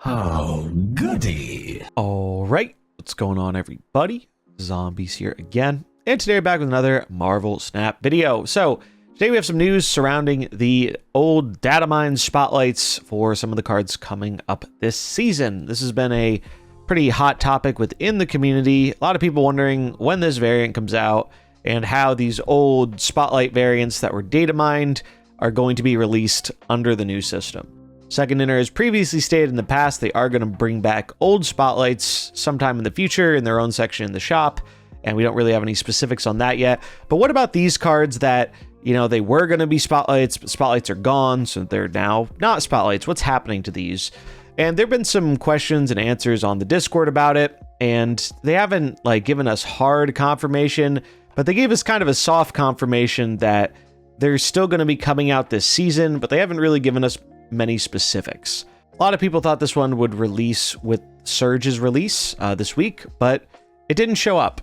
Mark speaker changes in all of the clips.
Speaker 1: Oh, goody.
Speaker 2: All right, what's going on, everybody? Zombies here again, and today we're back with another Marvel Snap video. So today we have some news surrounding the old Datamined spotlights for some of the cards coming up this season. This has been a pretty hot topic within the community. A lot of people wondering when this variant comes out and how these old spotlight variants that were datamined are going to be released under the new system. Second Inner has previously stated in the past they are going to bring back old spotlights sometime in the future in their own section in the shop, and we don't really have any specifics on that yet. But what about these cards that, you know, they were going to be spotlights, but spotlights are gone, so they're now not spotlights? What's happening to these? And there've been some questions and answers on the Discord about it, and they haven't given us hard confirmation, but they gave us kind of a soft confirmation that they're still going to be coming out this season, but they haven't really given us many specifics. A lot of people thought this one would release with Surge's release this week, but it didn't show up.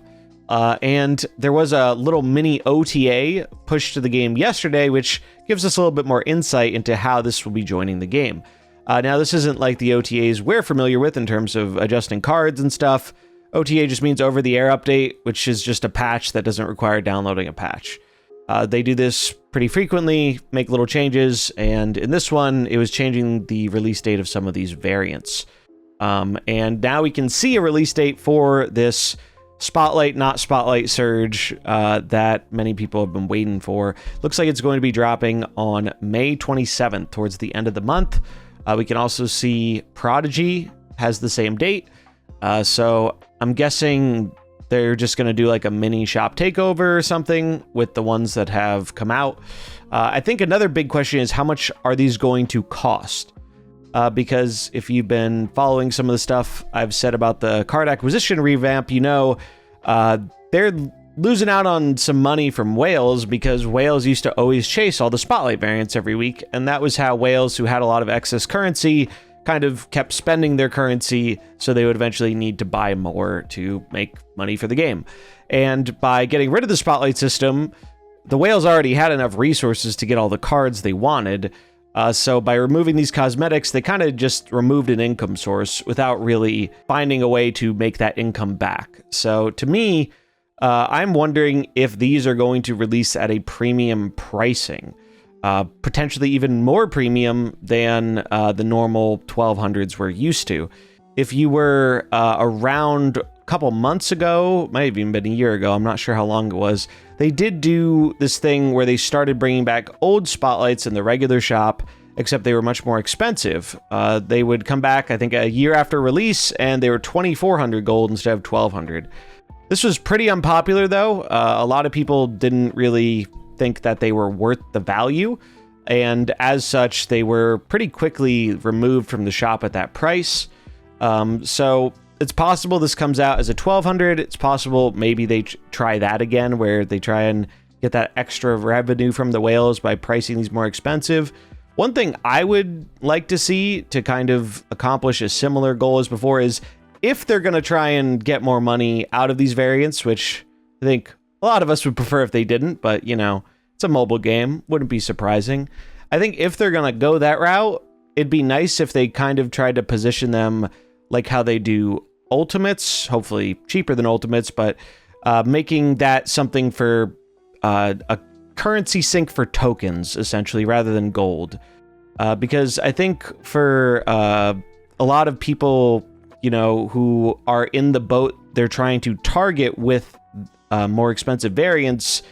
Speaker 2: And there was a little mini OTA pushed to the game yesterday, which gives us a little bit more insight into how this will be joining the game. Now, this isn't like the OTAs we're familiar with in terms of adjusting cards and stuff. OTA just means over-the-air update, which is just a patch that doesn't require downloading a patch. They do this pretty frequently, make little changes, and in this one, it was changing the release date of some of these variants. And now we can see a release date for this Spotlight, not Spotlight Surge that many people have been waiting for. Looks like it's going to be dropping on May 27th, towards the end of the month. We can also see Prodigy has the same date, so I'm guessing they're just going to do like a mini shop takeover or something with the ones that have come out. I think another big question is how much are these going to cost? Because if you've been following some of the stuff I've said about the card acquisition revamp, you know, they're losing out on some money from Whales because Whales used to always chase all the Spotlight variants every week. And that was how Whales, who had a lot of excess currency, kind of kept spending their currency, so they would eventually need to buy more to make money for the game. And by getting rid of the Spotlight system, the Whales already had enough resources to get all the cards they wanted. So by removing these cosmetics, they kind of just removed an income source without really finding a way to make that income back. So to me, I'm wondering if these are going to release at a premium pricing. Potentially even more premium than the normal 1200s we're used to. If you were around a couple months ago, might have even been a year ago, I'm not sure how long it was, they did do this thing where they started bringing back old spotlights in the regular shop, except they were much more expensive. They would come back, I think, a year after release, and they were 2400 gold instead of 1200. This was pretty unpopular, though. A lot of people didn't really think that they were worth the value, and as such they were pretty quickly removed from the shop at that price. So it's possible this comes out as a 1200. It's possible maybe they try that again, where they try and get that extra revenue from the Whales by pricing these more expensive. One thing I would like to see to kind of accomplish a similar goal as before is if they're going to try and get more money out of these variants, which I think a lot of us would prefer if they didn't, but, you know, it's a mobile game. Wouldn't be surprising. I think if they're going to go that route, it'd be nice if they kind of tried to position them like how they do Ultimates, hopefully cheaper than Ultimates, but making that something for a currency sink for tokens, essentially, rather than gold. Because I think for a lot of people, you know, who are in the boat they're trying to target with more expensive variants,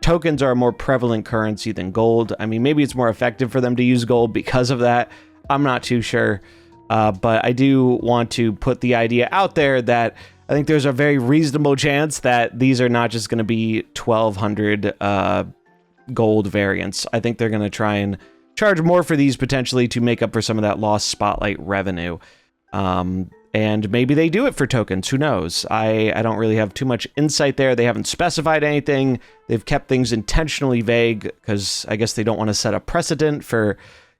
Speaker 2: tokens are a more prevalent currency than gold. I mean, maybe it's more effective for them to use gold because of that. I'm not too sure. But I do want to put the idea out there that I think there's a very reasonable chance that these are not just going to be 1200 gold variants. I think they're going to try and charge more for these potentially to make up for some of that lost Spotlight revenue. And maybe they do it for tokens. Who knows? I don't really have too much insight there. They haven't specified anything. They've kept things intentionally vague because I guess they don't want to set a precedent for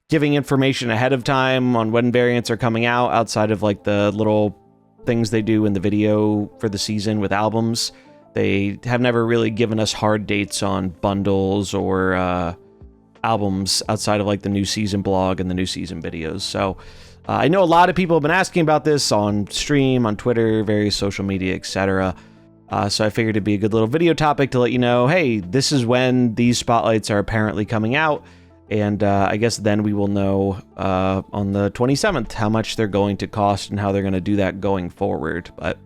Speaker 2: giving information ahead of time on when variants are coming out outside of like the little things they do in the video for the season with albums. They have never really given us hard dates on bundles or albums outside of like the new season blog and the new season videos. So I know a lot of people have been asking about this on stream, on Twitter, various social media, etc. So I figured it'd be a good little video topic to let you know, hey, this is when these spotlights are apparently coming out. And I guess then we will know on the 27th how much they're going to cost and how they're going to do that going forward. But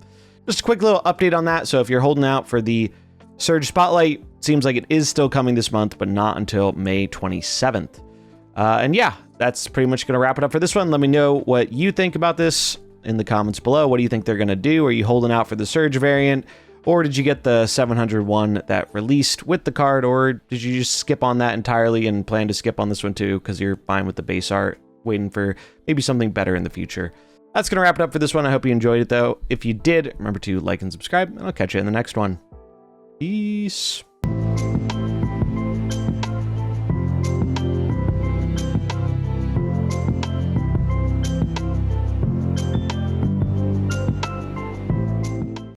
Speaker 2: just a quick little update on that. So if you're holding out for the Surge Spotlight, seems like it is still coming this month, but not until May 27th. And yeah, that's pretty much going to wrap it up for this one. Let me know what you think about this in the comments below. What do you think they're going to do? Are you holding out for the Surge variant? Or did you get the 701 that released with the card? Or did you just skip on that entirely and plan to skip on this one too because you're fine with the base art, waiting for maybe something better in the future? That's going to wrap it up for this one. I hope you enjoyed it though. If you did, remember to like and subscribe, and I'll catch you in the next one. Peace.